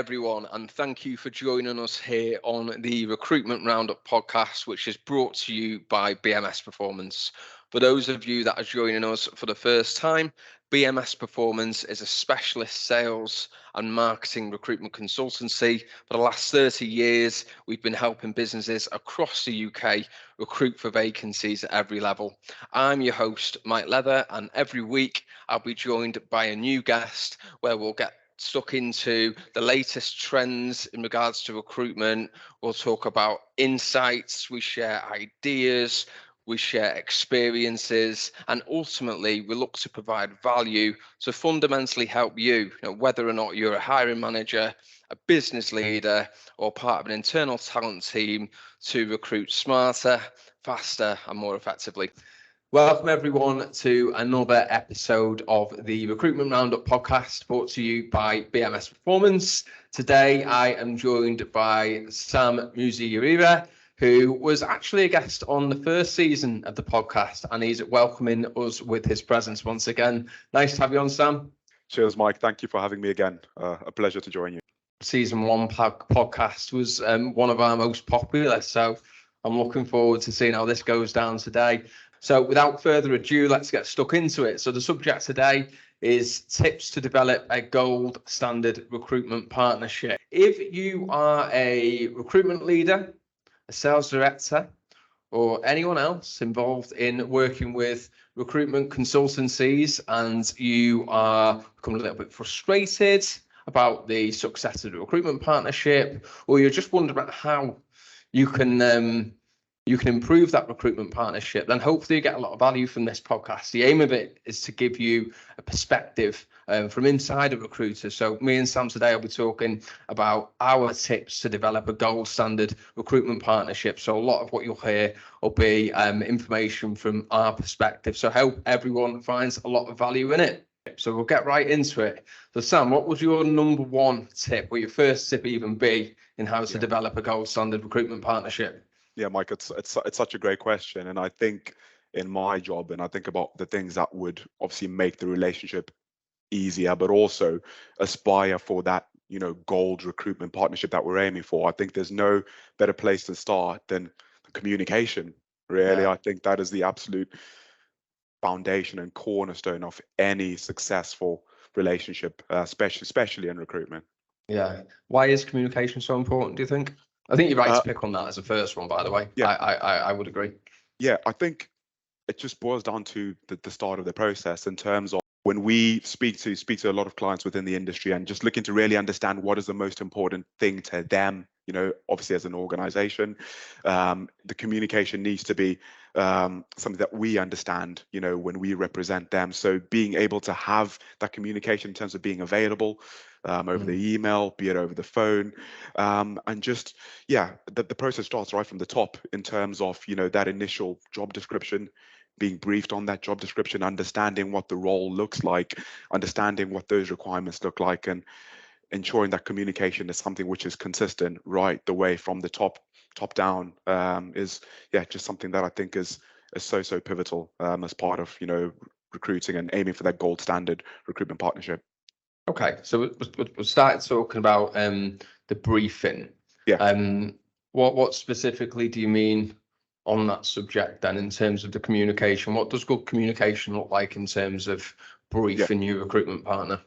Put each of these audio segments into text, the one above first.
everyone, and thank you for joining us here on the Recruitment Roundup podcast, which is brought to you by BMS Performance. For those of you that are joining us for the first time, BMS Performance is a specialist sales and marketing recruitment consultancy. For the last 30 years, we've been helping businesses across the UK recruit for vacancies at every level. I'm your host, Mike Leather, and every week I'll be joined by a new guest where we'll get stuck into the latest trends in regards to recruitment. We'll talk about insights, we share ideas, we share experiences, and ultimately we look to provide value to fundamentally help you, whether or not you're a hiring manager, a business leader, or part of an internal talent team, to recruit smarter, faster, and more effectively. Welcome everyone to another episode of the Recruitment Roundup podcast, brought to you by BMS Performance. Today I am joined by Sam Muziarira, who was actually a guest on the first season of the podcast, and he's welcoming us with his presence once again. Nice to have you on, Sam. Cheers, Mike. Thank you for having me again. A pleasure to join you. Season 1 podcast was one of our most popular, so I'm looking forward to seeing how this goes down today. So without further ado, let's get stuck into it. So the subject today is tips to develop a gold standard recruitment partnership. If you are a recruitment leader, a sales director, or anyone else involved in working with recruitment consultancies, and you are becoming a little bit frustrated about the success of the recruitment partnership, or you're just wondering about how you can improve that recruitment partnership, then hopefully you get a lot of value from this podcast. The aim of it is to give you a perspective from inside a recruiter. So me and Sam today will be talking about our tips to develop a gold standard recruitment partnership. So a lot of what you'll hear will be information from our perspective. So I hope everyone finds a lot of value in it. So we'll get right into it. So Sam, what was your number one tip, or your first tip even be, in how to develop a gold standard recruitment partnership? Yeah, Mike, it's such a great question. And I think in my job, and I think about the things that would obviously make the relationship easier, but also aspire for that, gold recruitment partnership that we're aiming for. I think there's no better place to start than communication, really. I think that is the absolute foundation and cornerstone of any successful relationship, especially in recruitment. Yeah. Why is communication so important, do you think? I think you're right to pick on that as a first one, by the way. Yeah, I would agree. Yeah, I think it just boils down to the start of the process, in terms of when we speak to a lot of clients within the industry and just looking to really understand what is the most important thing to them. Obviously as an organization, the communication needs to be something that we understand, when we represent them. So being able to have that communication in terms of being available over the email, be it over the phone, and just, the process starts right from the top, in terms of, that initial job description, being briefed on that job description, understanding what the role looks like, understanding what those requirements look like, and ensuring that communication is something which is consistent right the way from the top down, is just something that I think is so pivotal as part of recruiting and aiming for that gold standard recruitment partnership. Okay, so we started talking about the briefing. What specifically do you mean on that subject then, in terms of the communication? What does good communication look like in terms of briefing your recruitment partner?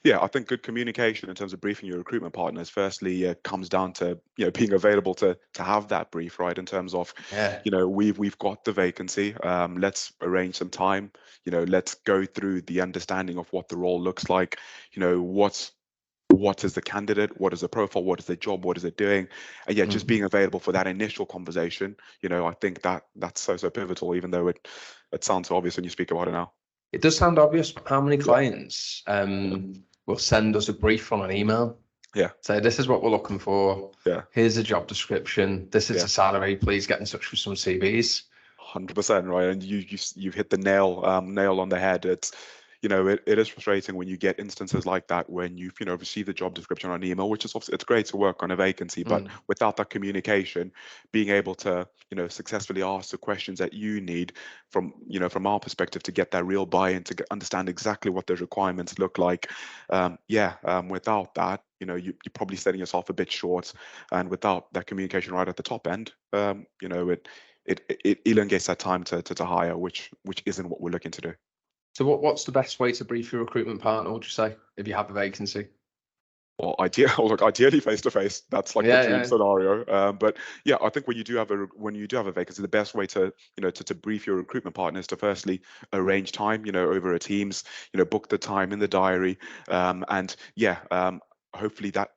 Yeah, I think good communication in terms of briefing your recruitment partners, firstly, comes down to being available to have that brief, right? In terms of we've got the vacancy. Let's arrange some time. Let's go through the understanding of what the role looks like. What is the candidate? What is the profile? What is the job? What is it doing? And just being available for that initial conversation. I think that's so pivotal, even though it sounds so obvious when you speak about it now. It does sound obvious, but how many clients will send us a brief on an email? Say, this is what we're looking for. Here's a job description. This is a salary. Please get in touch with some CVs. 100%, right? And you've hit the nail on the head. It's it is frustrating when you get instances like that, when you've received the job description on email, which is obviously, it's great to work on a vacancy, but without that communication, being able to successfully ask the questions that you need from our perspective to get that real buy-in, to understand exactly what those requirements look like. Without that, you're probably setting yourself a bit short, and without that communication right at the top end, it elongates that time to hire, which isn't what we're looking to do. So what's the best way to brief your recruitment partner, would you say, if you have a vacancy? Well, ideally face to face. That's like the dream scenario. But yeah, I think when you do have a vacancy, the best way to to brief your recruitment partner is to firstly arrange time, over a Teams, book the time in the diary, and yeah, hopefully that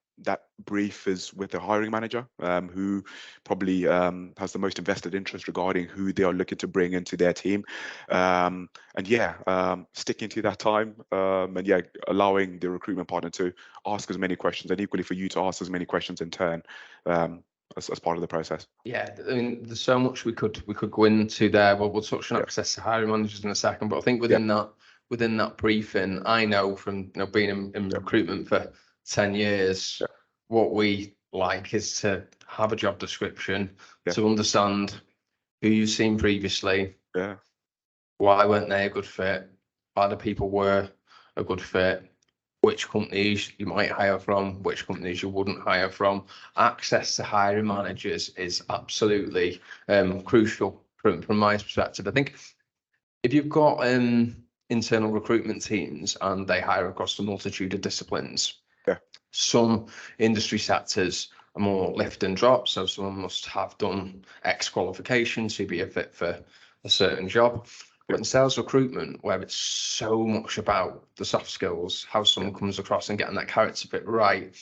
brief is with the hiring manager, who probably has the most invested interest regarding who they are looking to bring into their team, and yeah, sticking to that time, and yeah, allowing the recruitment partner to ask as many questions, and equally for you to ask as many questions in turn, as part of the process. Yeah, I mean, there's so much we could go into there. Well, we'll touch on access to hiring managers in a second, but I think within that briefing, I know from being in recruitment for 10 years, what we like is to have a job description, to understand who you've seen previously, why weren't they a good fit, why the people were a good fit, which companies you might hire from, which companies you wouldn't hire from. Access to hiring managers is absolutely crucial from my perspective. I think if you've got internal recruitment teams and they hire across a multitude of disciplines, some industry sectors are more lift and drop, so someone must have done X qualifications to be a fit for a certain job. But in sales recruitment, where it's so much about the soft skills, how someone comes across and getting that character fit right,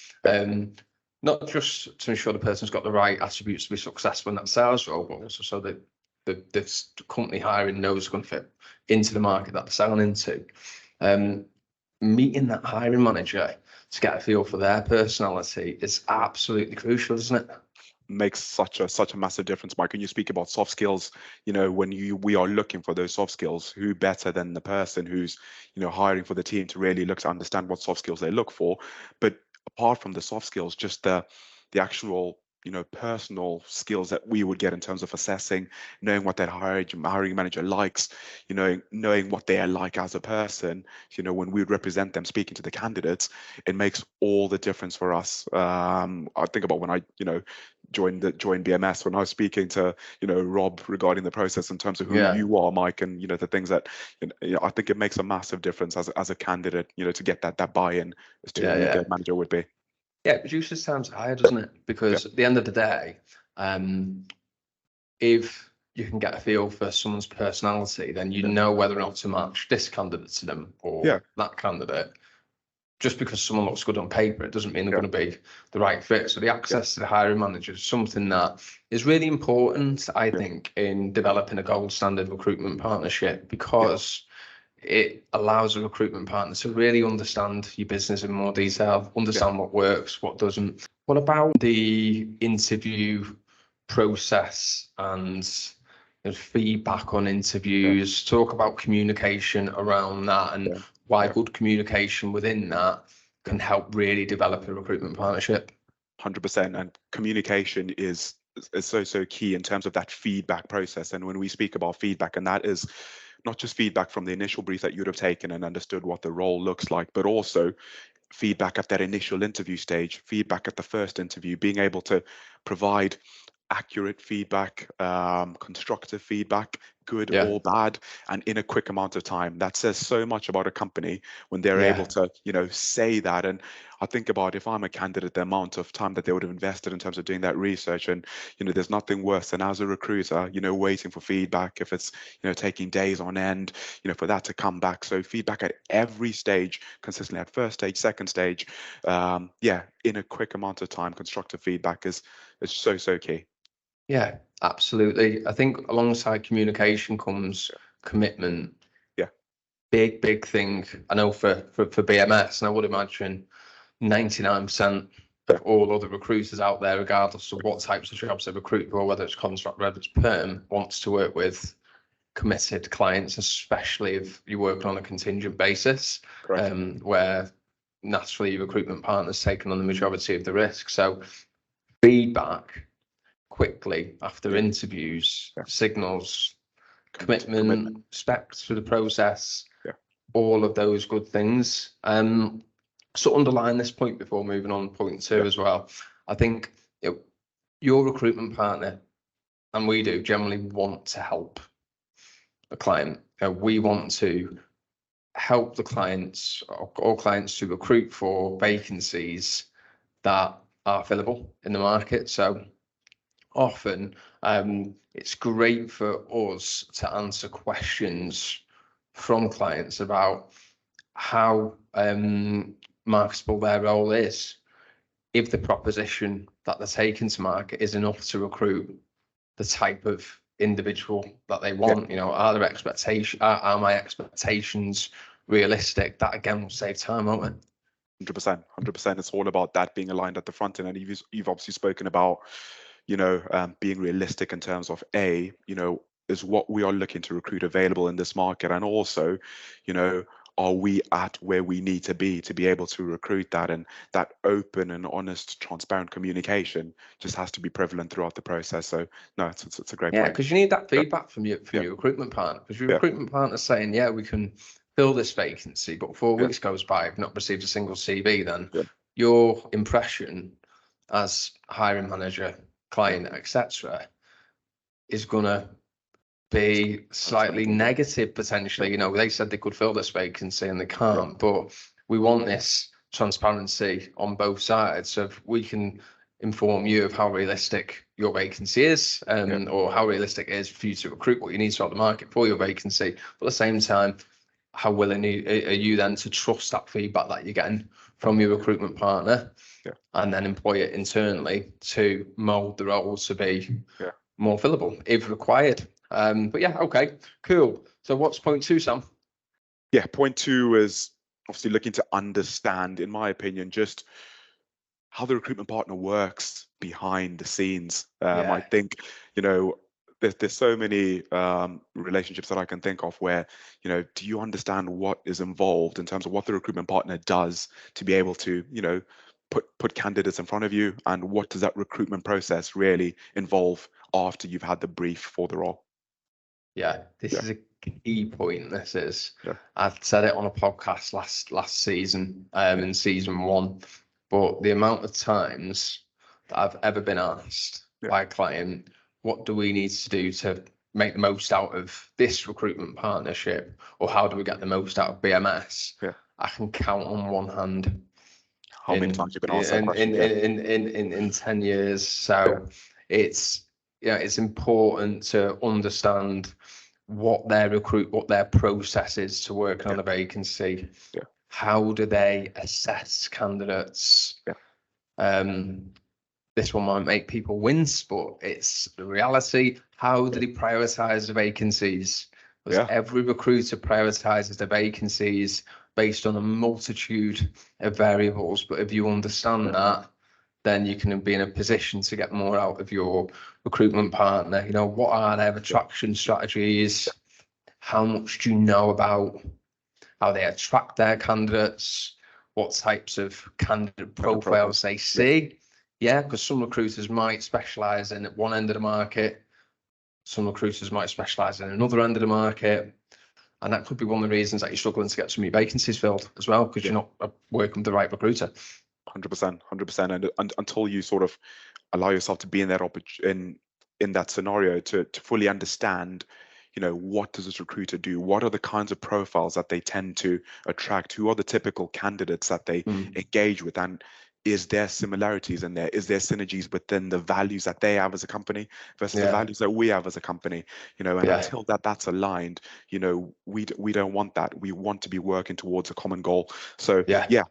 not just to ensure the person's got the right attributes to be successful in that sales role, but also so that the company hiring knows going to fit into the market that they're selling into. Meeting that hiring manager to get a feel for their personality is absolutely crucial, isn't it? Makes such a massive difference, Mike. When you speak about soft skills, when we are looking for those soft skills, who better than the person who's hiring for the team to really look to understand what soft skills they look for. But apart from the soft skills, just the actual personal skills that we would get in terms of assessing, knowing what that hiring manager likes, knowing what they are like as a person, when we represent them speaking to the candidates, it makes all the difference for us. I think about when I joined BMS, when I was speaking to Rob regarding the process in terms of who you are, Mike, and the things that I think it makes a massive difference as a candidate, to get that buy-in as to who the manager would be. Yeah, it reduces time to hire, doesn't it? Because at the end of the day, if you can get a feel for someone's personality, then you know whether or not to match this candidate to them or that candidate. Just because someone looks good on paper, it doesn't mean they're going to be the right fit. So the access to the hiring manager is something that is really important, I think, in developing a gold standard recruitment partnership, because it allows a recruitment partner to really understand your business in more detail, understand what works, what doesn't. What about the interview process and feedback on interviews? Talk about communication around that and why good communication within that can help really develop a recruitment partnership. 100%. And communication is so key in terms of that feedback process. And when we speak about feedback, and that is not just feedback from the initial brief that you'd have taken and understood what the role looks like, but also feedback at that initial interview stage, feedback at the first interview, being able to provide accurate feedback, constructive feedback, good or bad, and in a quick amount of time. That says so much about a company when they're able to, say that. And I think about, if I'm a candidate, the amount of time that they would have invested in terms of doing that research. And, there's nothing worse than, as a recruiter, waiting for feedback, if it's, taking days on end, for that to come back. So feedback at every stage, consistently at first stage, second stage, in a quick amount of time, constructive feedback is so key. Yeah, absolutely. I think alongside communication comes commitment. Yeah. Big thing. I know for BMS, and I would imagine 99% of all other recruiters out there, regardless of what types of jobs they recruit for, whether it's contract, whether it's perm, wants to work with committed clients, especially if you're working on a contingent basis, where naturally your recruitment partner's taking on the majority of the risk. So feedback quickly after interviews signals commitment, respect for the process, all of those good things. So underline this point before moving on to point two as well. I think your recruitment partner, and we do, generally want to help the client. We want to help the clients or clients to recruit for vacancies that are fillable in the market. So often it's great for us to answer questions from clients about how marketable their role is, if the proposition that they're taking to market is enough to recruit the type of individual that they want. You know, are my expectations realistic? That again will save time, won't it? 100%. It's all about that being aligned at the front end. And you've obviously spoken about, being realistic in terms of is what we are looking to recruit available in this market, and also, are we at where we need to be able to recruit that? And that open and honest, transparent communication just has to be prevalent throughout the process. So no, it's a great point. Because you need that feedback from your recruitment partner, because your recruitment partner's saying, yeah, we can fill this vacancy, but 4 weeks goes by, I've not received a single CV. Then your impression as hiring manager, client, etc., is gonna be slightly negative potentially. You know, they said they could fill this vacancy and they can't, but we want this transparency on both sides. So if we can inform you of how realistic your vacancy is, or how realistic it is for you to recruit what you need throughout the market for your vacancy, but at the same time, how willing are you then to trust that feedback that you're getting from your recruitment partner, and then employ it internally to mold the role to be more fillable if required. But yeah, okay, cool. So what's point two, Sam? Yeah, point two is obviously looking to understand, in my opinion, just how the recruitment partner works behind the scenes. I think, there's so many relationships that I can think of where, do you understand what is involved in terms of what the recruitment partner does to be able to, put candidates in front of you, and what does that recruitment process really involve after you've had the brief for the role? This is a key point. This is, I said it on a podcast last season, in season 1, but the amount of times that I've ever been asked by a client, what do we need to do to make the most out of this recruitment partnership, or how do we get the most out of BMS? I can count on one hand how many times you've been asked that question in 10 years. So it's important to understand what their process is to work on a vacancy. How do they assess candidates? This one might make people wince, but it's the reality. How do they prioritize the vacancies? Because every recruiter prioritizes the vacancies based on a multitude of variables. But if you understand that, then you can be in a position to get more out of your recruitment partner. What are their attraction strategies? How much do you know about how they attract their candidates? What types of candidate profiles they see? Because some recruiters might specialize in at one end of the market. Some recruiters might specialize in another end of the market. And that could be one of the reasons that you're struggling to get some of your vacancies filled as well, because you're not working with the right recruiter. 100%. And until you sort of allow yourself to be in that in that scenario to fully understand, what does this recruiter do? What are the kinds of profiles that they tend to attract? Who are the typical candidates that they engage with? And is there similarities in there? Is there synergies within the values that they have as a company versus the values that we have as a company? And until that's aligned, we don't want that. We want to be working towards a common goal. So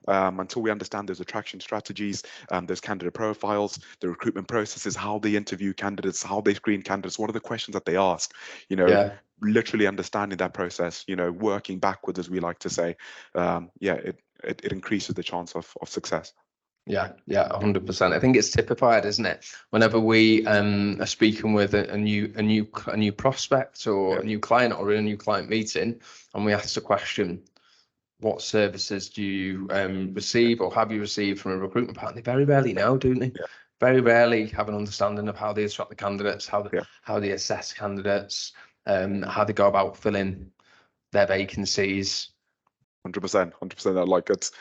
until we understand those attraction strategies, those candidate profiles, the recruitment processes, how they interview candidates, how they screen candidates, what are the questions that they ask, literally understanding that process, working backwards, as we like to say, it increases the chance of success. 100%. I think it's typified, isn't it? Whenever we are speaking with a new prospect or a new client, or in a new client meeting, and we ask the question, what services do you receive or have you received from a recruitment partner? They very rarely know, don't they? Very rarely have an understanding of how they attract the candidates, how they assess candidates, how they go about filling their vacancies. 100%. Like, it's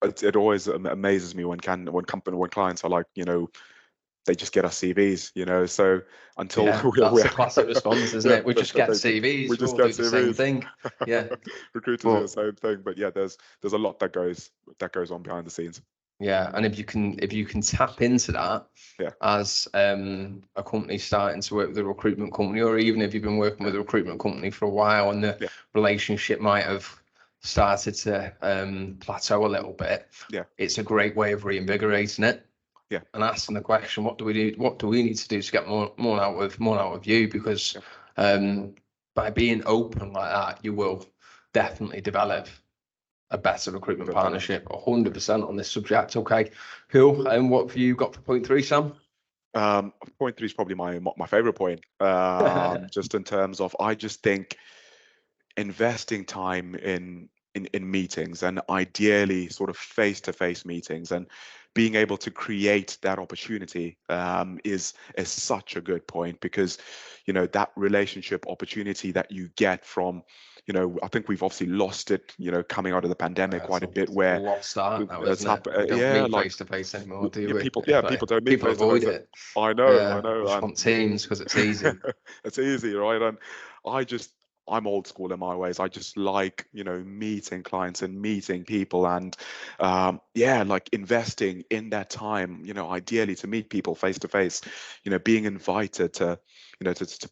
it always amazes me when clients are like, they just get us CVs, so until that's a classic response, isn't it? We just get CVs. We just all get do the CVs. same thing. Yeah, recruiters do the same thing. But yeah, there's a lot that goes on behind the scenes. Yeah, and if you can tap into that as a company starting to work with a recruitment company, or even if you've been working with a recruitment company for a while and the relationship might have started to plateau a little bit, it's a great way of reinvigorating it. And asking the question, what do we do? What do we need to do to get more out of you? Because by being open like that, you will definitely develop a better recruitment partnership. 100% on this subject. Okay, cool. And what have you got for point 3, Sam? Point 3 is probably my favorite point. Just in terms of, I just think investing time in meetings, and ideally sort of face-to-face meetings, and being able to create that opportunity is such a good point, because that relationship opportunity that you get from, I think we've obviously lost it, coming out of the pandemic quite a bit, where lost that now, it's happened. We don't meet face to face anymore, do we? People don't meet face to face. Avoid it. I know. Just want Teams because it's easy. It's easy, right? And I'm old school in my ways. I just like, meeting clients and meeting people, and like investing in that time, ideally to meet people face to face, being invited to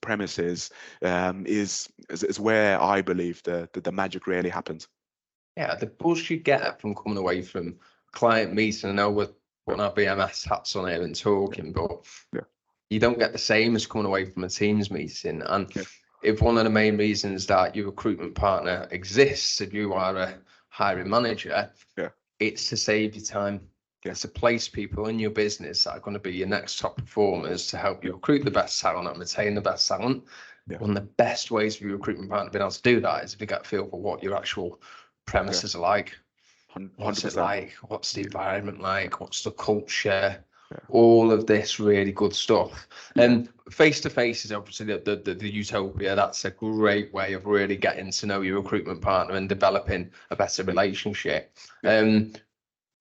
premises is where I believe the magic really happens. Yeah, the buzz you get from coming away from client meeting, I know we're putting our BMS hats on here and talking, but you don't get the same as coming away from a Teams meeting. And if one of the main reasons that your recruitment partner exists, if you are a hiring manager, it's to save you time. It's to place people in your business that are going to be your next top performers, to help you recruit the best talent and retain the best talent. One of the best ways for your recruitment partner being able to do that is if you get a feel for what your actual premises are like. 100%. What's it like? What's the environment like? What's the culture? All of this really good stuff. And face to face is obviously the utopia. That's a great way of really getting to know your recruitment partner and developing a better relationship.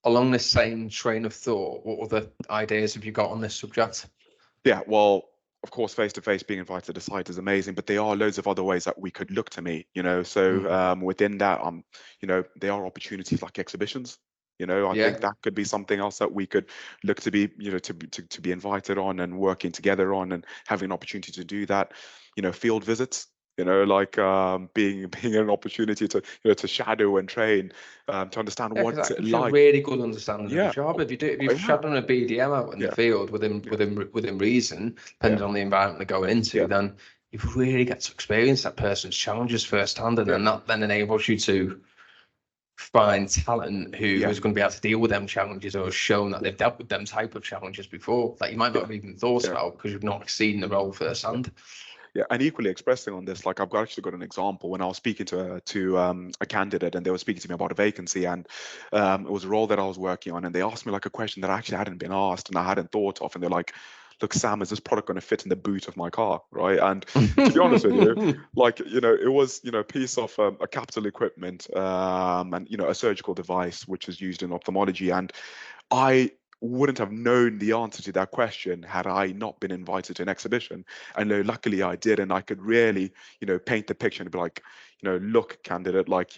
Along this same train of thought, what other ideas have you got on this subject? Yeah, well, of course, face to face, being invited to site is amazing, but there are loads of other ways that we could look to meet. So within that, there are opportunities like exhibitions. I think that could be something else that we could look to be, to be invited on and working together on, and having an opportunity to do that. Field visits. Like being an opportunity to shadow and train, to understand what's it like. A really good understanding of the job. If you're shadowing a BDM out in the field within reason, depending on the environment they're going into, then you really get to experience that person's challenges firsthand, and then that then enables you to find talent who is going to be able to deal with them challenges, or has shown that they've dealt with them type of challenges before that you might not have even thought about because you've not seen the role firsthand. Yeah, and equally expressing on this, like I've actually got an example when I was speaking to a candidate, and they were speaking to me about a vacancy, and it was a role that I was working on, and they asked me like a question that I actually hadn't been asked and I hadn't thought of, and they're like, "Look, Sam, is this product going to fit in the boot of my car?" Right? And to be honest with you, like it was a piece of a capital equipment, and a surgical device which is used in ophthalmology, and I wouldn't have known the answer to that question had I not been invited to an exhibition. And luckily I did, and I could really, paint the picture and be like, look, candidate, like,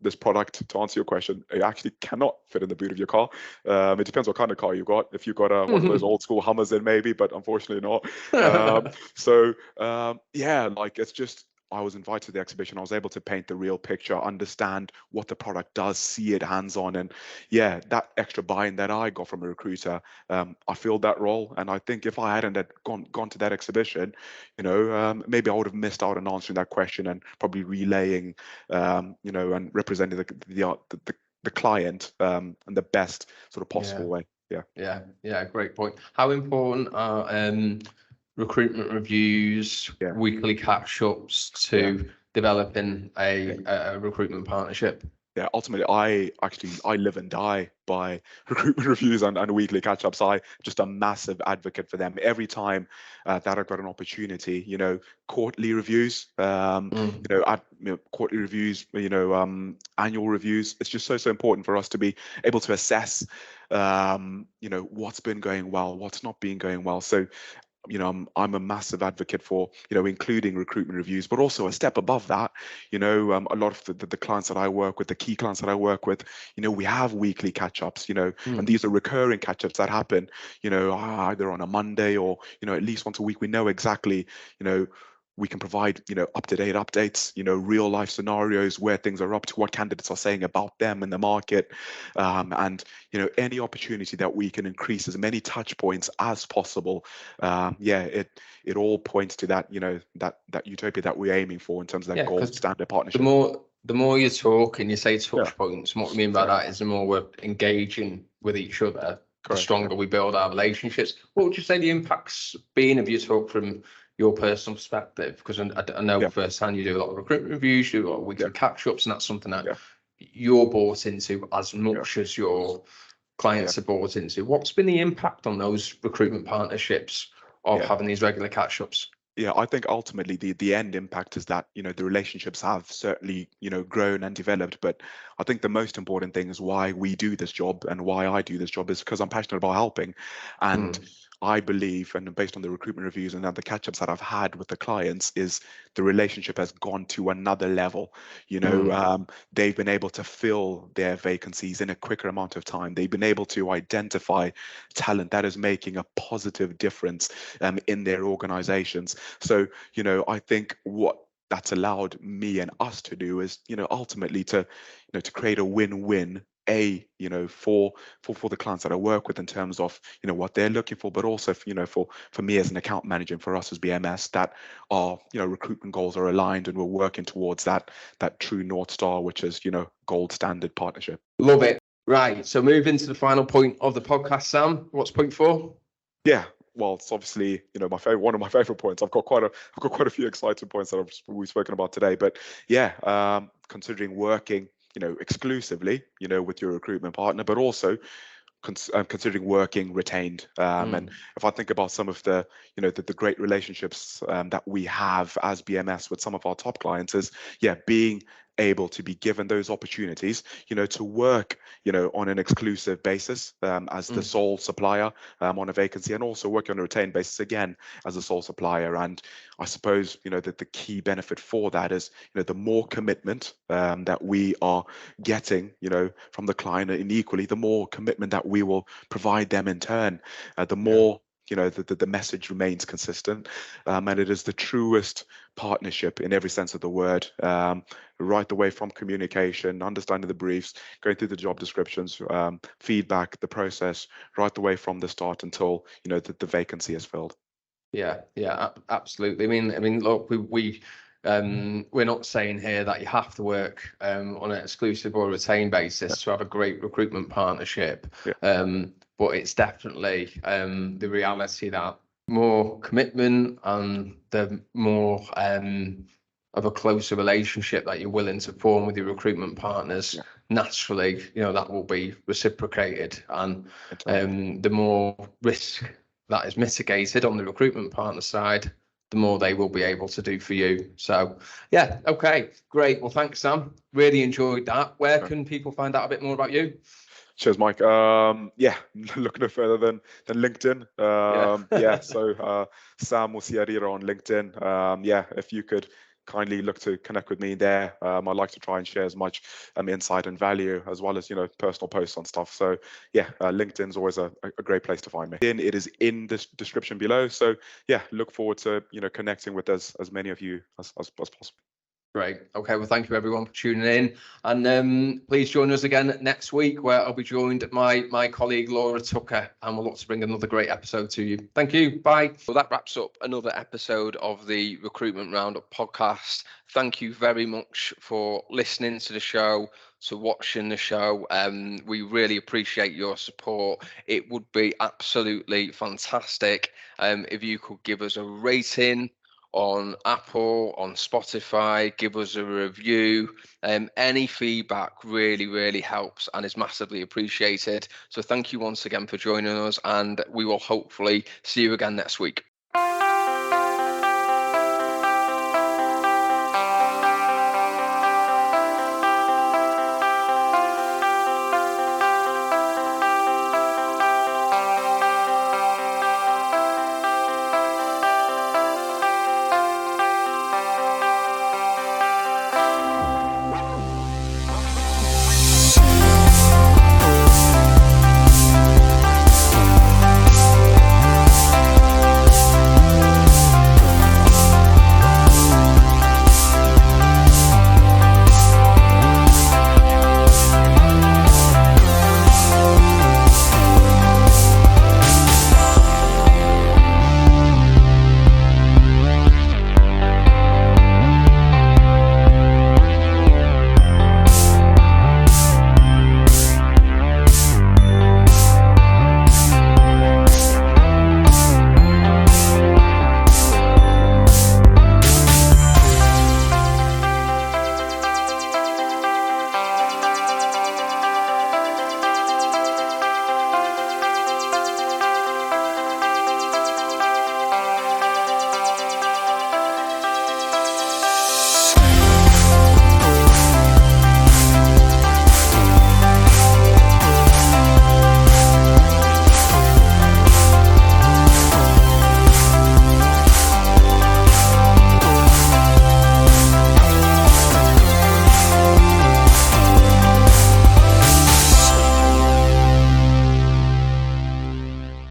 this product, to answer your question, it actually cannot fit in the boot of your car. It depends what kind of car you've got. If you've got one of those old school Hummers, then maybe, but unfortunately not. Like it's just, I was invited to the exhibition. I was able to paint the real picture, understand what the product does, see it hands-on, and that extra buy-in that I got from a recruiter, I filled that role. And I think if I hadn't gone to that exhibition, maybe I would have missed out on answering that question and probably relaying, and representing the client in the best sort of possible way. Yeah, great point. How important are recruitment reviews, weekly catch-ups to developing a recruitment partnership? Yeah, ultimately, I live and die by recruitment reviews and weekly catch-ups. I just a massive advocate for them. Every time that I've got an opportunity, quarterly reviews, quarterly reviews, annual reviews. It's just so important for us to be able to assess, what's been going well, what's not been going well. So I'm a massive advocate for including recruitment reviews, but also a step above that. A lot of the clients that I work with, the key clients that I work with, we have weekly catch-ups, and these are recurring catch-ups that happen, either on a Monday or at least once a week. We know exactly, we can provide up-to-date updates, real life scenarios where things are up to, what candidates are saying about them in the market, and any opportunity that we can increase as many touch points as possible. It all points to that that utopia that we're aiming for in terms of that gold standard partnership. The more you talk and you say touch points, and what we mean by that is the more we're engaging with each other, the stronger we build our relationships. What would you say the impact's been if you talk from your personal perspective? Because I know firsthand you do a lot of recruitment reviews, you do a lot of weekly catch-ups, and that's something that you're bought into as much as your clients are bought into. What's been the impact on those recruitment partnerships of having these regular catch-ups? Yeah, I think ultimately the end impact is that the relationships have certainly grown and developed. But I think the most important thing is why we do this job and why I do this job is because I'm passionate about helping, and I believe, and based on the recruitment reviews and the catch-ups that I've had with the clients, is the relationship has gone to another level. They've been able to fill their vacancies in a quicker amount of time. They've been able to identify talent that is making a positive difference in their organizations. So, I think what that's allowed me and us to do is, ultimately to create a win-win, for the clients that I work with in terms of, what they're looking for, but also, for me as an account manager and for us as BMS, that our, recruitment goals are aligned and we're working towards that true North Star, which is, gold standard partnership. Love it. Right. So moving to the final point of the podcast, Sam, what's point 4? Yeah. Well, it's obviously, one of my favorite points. I've got quite a few exciting points that we've spoken about today. But considering working, exclusively, with your recruitment partner, but also considering working retained. And if I think about some of the, the great relationships that we have as BMS with some of our top clients, is being able to be given those opportunities, to work, on an exclusive basis as the sole supplier on a vacancy, and also work on a retained basis again as a sole supplier. And I suppose, that the key benefit for that is, the more commitment that we are getting, from the client, and equally the more commitment that we will provide them in turn, the more the message remains consistent, and it is the truest partnership in every sense of the word, right the way from communication, understanding the briefs, going through the job descriptions, feedback, the process, right the way from the start until the vacancy is filled. Yeah, absolutely. I mean, look, we're not saying here that you have to work on an exclusive or retained basis to have a great recruitment partnership. But it's definitely the reality that more commitment and the more of a closer relationship that you're willing to form with your recruitment partners, naturally, that will be reciprocated. And the more risk that is mitigated on the recruitment partner side, the more they will be able to do for you. So okay, great. Well, thanks, Sam. Really enjoyed that. Where can people find out a bit more about you? Cheers, Mike. Look no further than LinkedIn. So Sam Musiarira on LinkedIn. If you could kindly look to connect with me there. I like to try and share as much insight and value, as well as personal posts on stuff. So LinkedIn's always a great place to find me. It is in the description below. So look forward to connecting with as many of you as possible. Great. Okay. Well, thank you everyone for tuning in, and please join us again next week, where I'll be joined by my colleague Laura Tucker, and we'll look to bring another great episode to you. Thank you. Bye. Well, that wraps up another episode of the Recruitment Roundup podcast. Thank you very much for listening to the show, to watching the show. We really appreciate your support. It would be absolutely fantastic if you could give us a rating on Apple, on Spotify. Give us a review. Any feedback really helps and is massively appreciated. So thank you once again for joining us, and we will hopefully see you again next week.